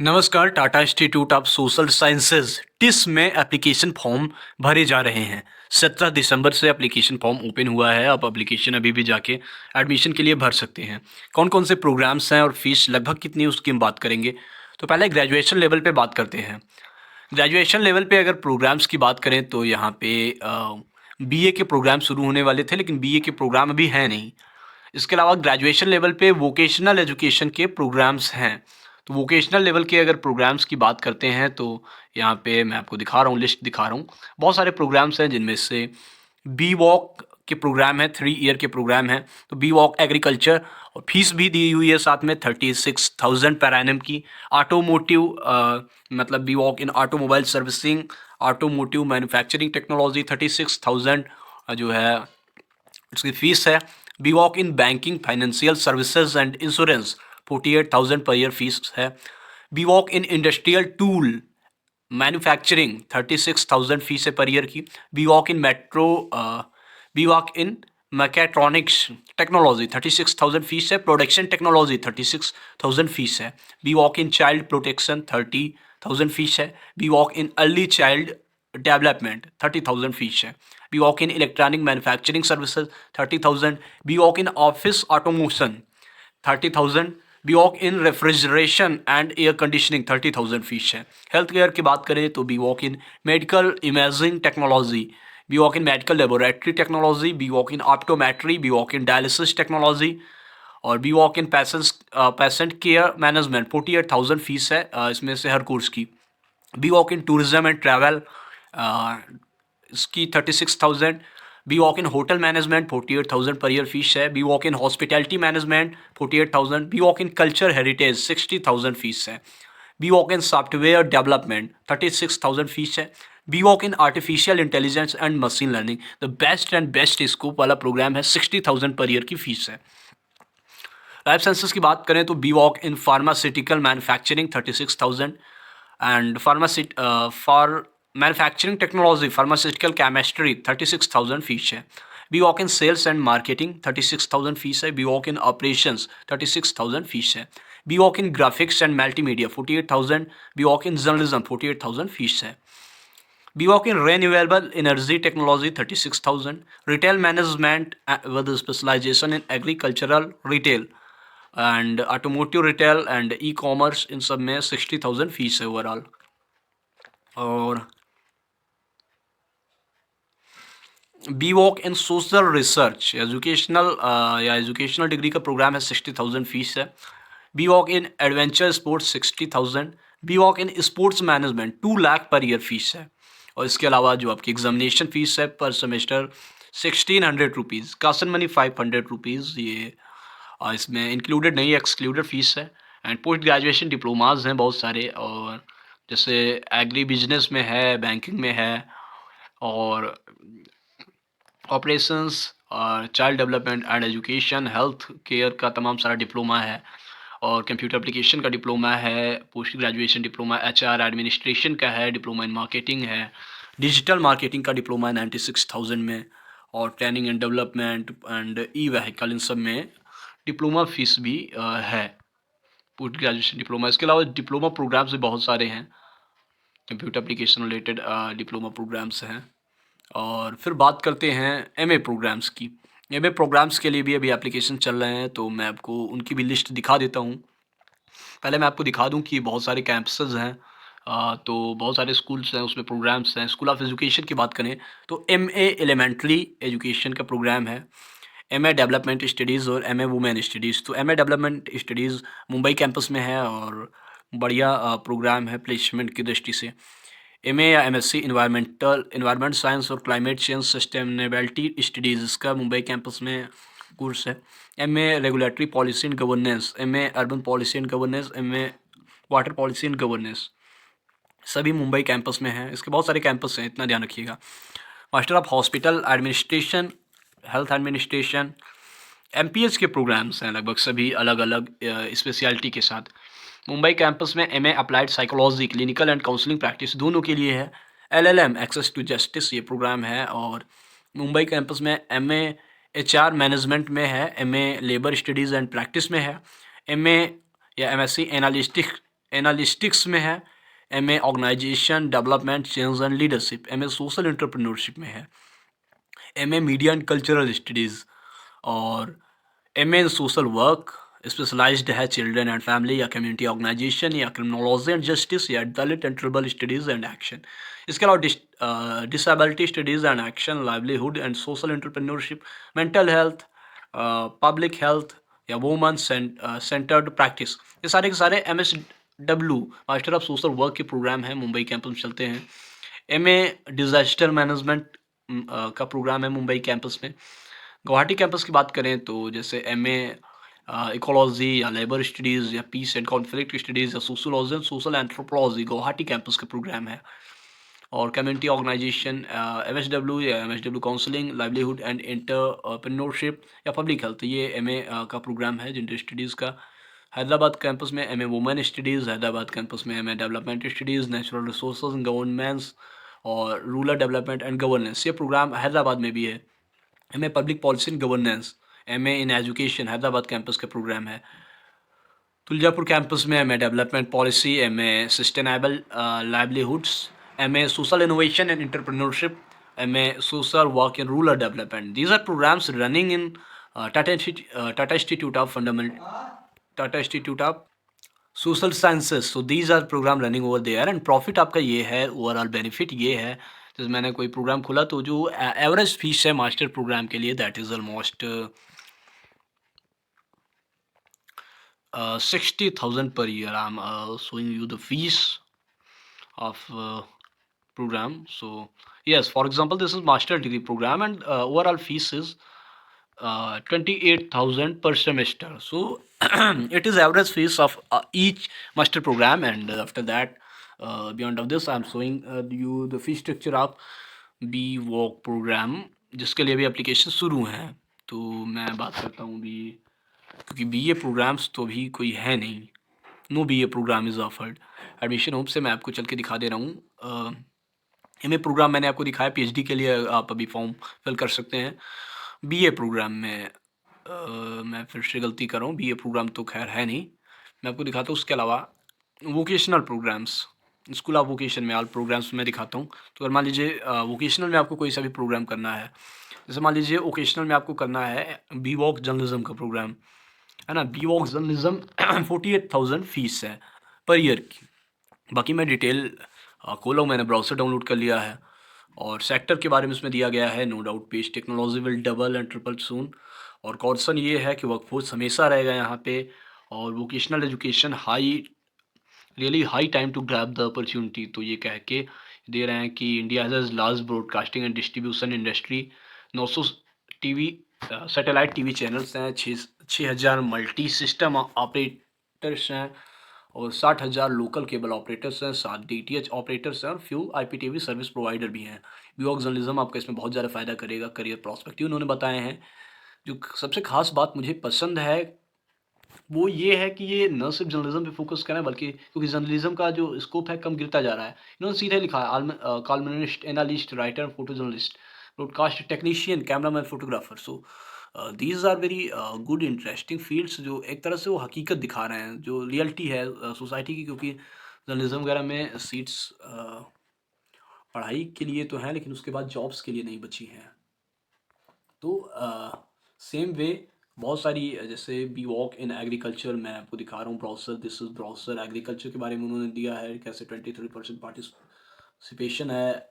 नमस्कार। Tata institute of social sciences TISS में application form भरे जा रहे हैं। 17 दिसंबर से एप्लीकेशन फॉर्म ओपन हुआ है। आप एप्लीकेशन अभी भी जाके एडमिशन के लिए भर सकते हैं। कौन कौन से प्रोग्राम्स हैं और फीस लगभग कितनी है उसकी हम बात करेंगे। तो पहले ग्रेजुएशन लेवल पे बात करते हैं। ग्रेजुएशन लेवल पे अगर प्रोग्राम्स की बात करें तो यहाँ पे बीए के प्रोग्राम शुरू होने वाले थे, लेकिन बीए के प्रोग्राम अभी हैं नहीं। इसके अलावा ग्रेजुएशन लेवल पे वोकेशनल एजुकेशन के प्रोग्राम्स हैं। तो वोकेशनल लेवल के अगर प्रोग्राम्स की बात करते हैं तो यहाँ पे मैं आपको दिखा रहा हूँ, लिस्ट दिखा रहा हूँ। बहुत सारे प्रोग्राम्स हैं जिनमें से बी वॉक के प्रोग्राम है, 3 ईयर के प्रोग्राम है। तो बी वॉक एग्रीकल्चर, और फीस भी दी हुई है साथ में 36,000 पर एनम की। ऑटोमोटिव मतलब B voc in automobile servicing, automotive manufacturing technology 36,000 जो है उसकी फीस है। B voc in banking financial services and insurance 48,000 per year fees है। B voc in industrial tool manufacturing 36,000 fees है पर ईयर की। B voc in B voc in mechatronics technology 36,000 fees है। Production technology 36,000 fees है। B voc in child protection 30,000 fees है। B voc in early child development 30,000 fees है। B voc in electronic manufacturing services 30,000। B voc in office automation 30,000। B voc in refrigeration and air conditioning 30,000 fees है। Health care की बात करें तो B voc in medical imaging technology, B voc in medical laboratory technology, B voc in optometry, B voc in dialysis technology और B voc in patient care management 48,000 fees है इसमें से हर कोर्स की। B voc in tourism and travel इसकी 36,000। B voc in hotel management 48,000 per year fees है। B voc in hospitality management 48,000। B voc in culture heritage 60,000 fees है। B voc in software development 36,000 fees है। B voc in artificial intelligence and machine learning the best and best scope वाला programme है, 60,000 पर year की fees है। Life sciences की बात करें तो B voc in pharmaceutical manufacturing 36,000 and for manufacturing technology pharmaceutical chemistry 36,000 fees है। B voc in sales and marketing 36,000 fees है। B voc in operations 36,000 fees है। B voc in graphics and multimedia 48,000। B voc in journalism 48,000 fees है। B voc in renewable energy technology 36,000। Retail management with specialization in agricultural retail and automotive retail and e commerce, इन सब में 60,000 fees है overall. और B voc in social research educational degree का programme है, 60,000 fees है। B voc in adventure sports 60,000। B voc in sports management 2 lakh per year fees है। और इसके अलावा जो आपकी एग्जामिनेशन फीस है पर semester 1,600 rupees, Kasan money 500 rupees, ये इसमें इंक्लूडेड नहीं है, एक्सक्लूडेड फीस है। एंड पोस्ट ग्रेजुएशन डिप्लोमाज हैं बहुत सारे, और जैसे एग्री बिजनेस में है, बैंकिंग में है, और ऑपरेशंस और child development and education, health care का तमाम सारा डिप्लोमा है, और कंप्यूटर एप्लीकेशन का डिप्लोमा है, post graduation diploma HR administration का है, डिप्लोमा इन मार्केटिंग है, डिजिटल मार्केटिंग का डिप्लोमा है 96,000 में, और training and development and e vehicle, इन सब में डिप्लोमा फीस भी है, पोस्ट ग्रेजुएशन डिप्लोमा। इसके अलावा डिप्लोमा प्रोग्राम्स भी बहुत सारे हैं, computer application related diploma programmes हैं। और फिर बात करते हैं एमए प्रोग्राम्स की। एमए प्रोग्राम्स के लिए भी अभी एप्लीकेशन चल रहे हैं, तो मैं आपको उनकी भी लिस्ट दिखा देता हूँ। पहले मैं आपको दिखा दूँ कि बहुत सारे कैंपसेस हैं, तो बहुत सारे स्कूल्स हैं, उसमें प्रोग्राम्स हैं। स्कूल ऑफ एजुकेशन की बात करें तो एमए एलिमेंट्री एजुकेशन का प्रोग्राम है, एमए डेवलपमेंट स्टडीज़ और एमए वुमेन स्टडीज़। तो MA development studies Mumbai campus में है और बढ़िया प्रोग्राम है प्लेसमेंट की दृष्टि से। एमए या एमएससी इन्वायरमेंट साइंस और क्लाइमेट चेंज सस्टेनेबिलिटी स्टडीज़, इसका मुंबई कैंपस में कोर्स है। MA regulatory policy and governance, MA urban policy and governance, MA water policy and governance, सभी मुंबई कैंपस में हैं। इसके बहुत सारे कैंपस हैं, इतना ध्यान रखिएगा। Master of hospital administration, health administration, MPH के प्रोग्राम्स हैं लगभग सभी अलग अलग स्पेशलिटी के साथ। मुंबई कैंपस में MA applied psychology, clinical and counselling practice दोनों के लिए है। एलएलएम एक्सेस टू जस्टिस ये प्रोग्राम है। और मुंबई कैंपस में एमए एचआर मैनेजमेंट में है, MA labour studies and practice में है, एमए या एमएससी एनालिस्टिक्स में है, MA organisation development change and leadership, MA social entrepreneurship में है, MA media and cultural studies और MA in social work specialized है चिल्ड्रन एंड फैमिली या कम्युनिटी ऑर्गेनाइजेशन या क्रिमिनोलॉजी एंड जस्टिस या Dalit and tribal studies and action. इसके अलावा disability studies and action, livelihood and social entrepreneurship, mental health, public health या woman centered practice, ये सारे के सारे MSW master of social work के प्रोग्राम हैं, मुंबई कैंपस में चलते हैं। एमए डिजास्टर मैनेजमेंट का प्रोग्राम है मुंबई कैंपस में। गुवाहाटी कैंपस की बात करें तो जैसे एमए इकोलॉजी या लेबर स्टडीज़ या पीस एंड कॉन्फ्लिक्ट स्टडीज़ या sociology and social anthropology Guwahati campus का प्रोग्राम है। और कम्युनिटी ऑर्गेनाइजेशन MSW या MSW counselling, livelihood and entrepreneurship या पब्लिक हेल्थ, ये एमए का प्रोग्राम है जेंडर स्टडीज़ का। हैदराबाद कैंपस में MA women studies, Hyderabad campus में MA development studies, natural resources and governance और रूरल डेवलपमेंट एंड गवर्नेंस, ये प्रोग्राम हैदराबाद में भी है। MA public policy and governance, MA in education Hyderabad campus का प्रोग्राम है। तुलजापुर कैंपस में MA development policy, MA sustainable livelihoods, MA social innovation and entrepreneurship, MA social work in rural development. These are programs running in Tata Institute of Tata Institute of Social Sciences. So these are program running over there and profit आपका ये है, overall benefit ये है। जैसे मैंने कोई programme खोला तो जो एवरेज फीस है मास्टर प्रोग्राम के लिए that is almost 60,000 per year. I'm showing you the fees of program. So yes, for example, this is master degree program and overall fees is 28,000 per semester. So it is average fees of each master program, and after that, beyond of this, I'm showing you the fee structure of BWalk program, जिसके लिए भी application शुरू हैं। तो मैं बात करता हूँ बी, क्योंकि BA प्रोग्राम्स तो अभी कोई है नहीं, no BA programme is offered. Admission होप से मैं आपको चल के दिखा दे रहा हूँ। एमए प्रोग्राम मैंने आपको दिखाया, PhD के लिए आप अभी फॉर्म फिल कर सकते हैं। BA प्रोग्राम में मैं फिर से गलती कर रहा हूँ, BA प्रोग्राम तो खैर है नहीं, मैं आपको दिखाता हूँ। उसके अलावा vocational programmes, school of vocation में ऑल प्रोग्राम्स मैं दिखाता हूँ। तो अगर मान लीजिए वोकेशनल में आपको कोई सा भी प्रोग्राम करना है, जैसे मान लीजिए वोकेशनल में आपको करना है BWalk जर्नलिज्म का प्रोग्राम, है ना। BWalk जर्नलिज्म 48,000 फीस है पर ईयर की। बाकी मैं डिटेल खोला हूँ, मैंने ब्राउज़र डाउनलोड कर लिया है और सेक्टर के बारे में इसमें दिया गया है। No doubt page technology will double and triple soon, और कॉन्सन ये है कि वर्कफोर्स हमेशा रहेगा यहाँ पे, और vocational education high, really high time to grab the opportunity. तो ये कह के दे रहे हैं कि India has large broadcasting and distribution industry, 900 TV satellite TV channels हैं, 6,000 मल्टी सिस्टम ऑपरेटर्स हैं और 60,000 लोकल केबल ऑपरेटर्स हैं, 7 DTH ऑपरेटर्स हैं और फ्यू IPTV सर्विस प्रोवाइडर भी हैं। BWalk जर्नलिज्म आपका इसमें बहुत ज़्यादा फ़ायदा करेगा, करियर प्रॉस्पेक्टिव उन्होंने बताए हैं। जो सबसे खास बात मुझे पसंद है वो ये है कि ये न सिर्फ जर्नलिज्म पे फोकस करें, बल्कि क्योंकि जर्नलिज्म का जो स्कोप है कम गिरता जा रहा है, इन्होंने सीधे लिखा है columnist, analyst, writer, photo journalist, broadcast technician, cameraman, photographer. So these are very good interesting fields, जो एक तरह से वो हकीकत दिखा रहे हैं, जो रियलिटी है सोसाइटी की। क्योंकि जर्नलिज्म वगैरह में सीट्स पढ़ाई के लिए तो हैं, लेकिन उसके बाद जॉब्स के लिए नहीं बची हैं। तो सेम वे बहुत सारी जैसे BWalk इन एग्रीकल्चर, मैं आपको दिखा रहा हूँ browser, this is browser. Agriculture के बारे में उन्होंने दिया है कैसे 23% पार्टिसिपेशन है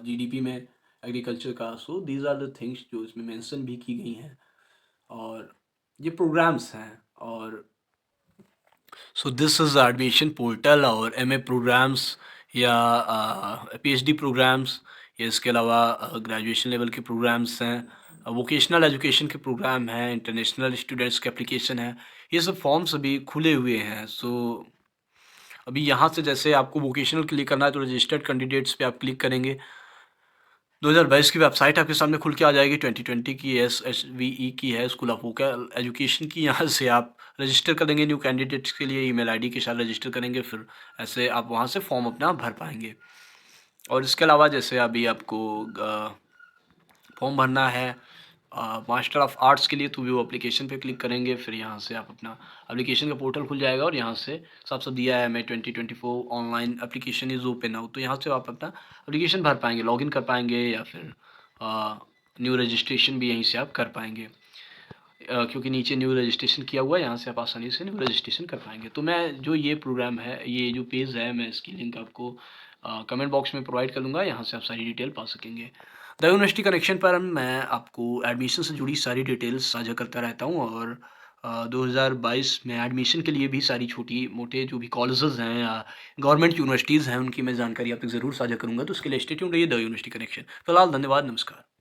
GDP में एग्रीकल्चर का। So these are the things जो इसमें मेंशन भी की गई हैं, और ये प्रोग्राम्स हैं। और so this is admission portal और MA प्रोग्राम्स या PhD प्रोग्राम्स, या इसके अलावा ग्रेजुएशन लेवल के प्रोग्राम्स हैं, वोकेशनल एजुकेशन के प्रोग्राम हैं, इंटरनेशनल स्टूडेंट्स के एप्लीकेशन है। ये सब फॉर्म्स अभी खुले हुए हैं। सो अभी यहाँ से जैसे आपको वोकेशनल के लिए करना है तो रजिस्टर्ड कैंडिडेट्स पे आप क्लिक करेंगे, 2022 की वेबसाइट आपके सामने खुल के आ जाएगी। 2020 की SSVE की है, स्कूल ऑफ वोकल एजुकेशन की। यहाँ से आप रजिस्टर करेंगे न्यू कैंडिडेट्स के लिए, ईमेल आईडी के साथ रजिस्टर करेंगे, फिर ऐसे आप वहाँ से फॉर्म अपना भर पाएंगे। और इसके अलावा जैसे अभी आपको फॉर्म भरना है मास्टर ऑफ आर्ट्स के लिए तो व्यू एप्लीकेशन पे क्लिक करेंगे, फिर यहाँ से आप अपना एप्लीकेशन का पोर्टल खुल जाएगा और यहाँ से साफ साफ दिया है May 2024 online application is open now. तो यहाँ से आप अपना एप्लीकेशन भर पाएंगे, लॉगिन कर पाएंगे या फिर न्यू रजिस्ट्रेशन भी यहीं से आप कर पाएंगे। क्योंकि नीचे न्यू रजिस्ट्रेशन किया हुआ है, यहाँ से आप आसानी से न्यू रजिस्ट्रेशन कर पाएंगे। तो मैं जो ये प्रोग्राम है, ये जो पेज है, मैं इसकी लिंक आपको कमेंट बॉक्स में प्रोवाइड कर दूँगा, यहाँ से आप सारी डिटेल पा सकेंगे। द यूनिवर्सिटी कनेक्शन पर मैं आपको एडमिशन से जुड़ी सारी डिटेल्स साझा करता रहता हूँ और 2022 में एडमिशन के लिए भी सारी छोटी-मोटे जो भी कॉलेजेस हैं या गवर्नमेंट यूनिवर्सिटीज़ हैं, उनकी मैं जानकारी आप तक ज़रूर साझा करूँगा। तो उसके लिए स्टे ट्यून्ड रहिए द यूनिवर्सिटी कनेक्शन। फिलहाल धन्यवाद, नमस्कार।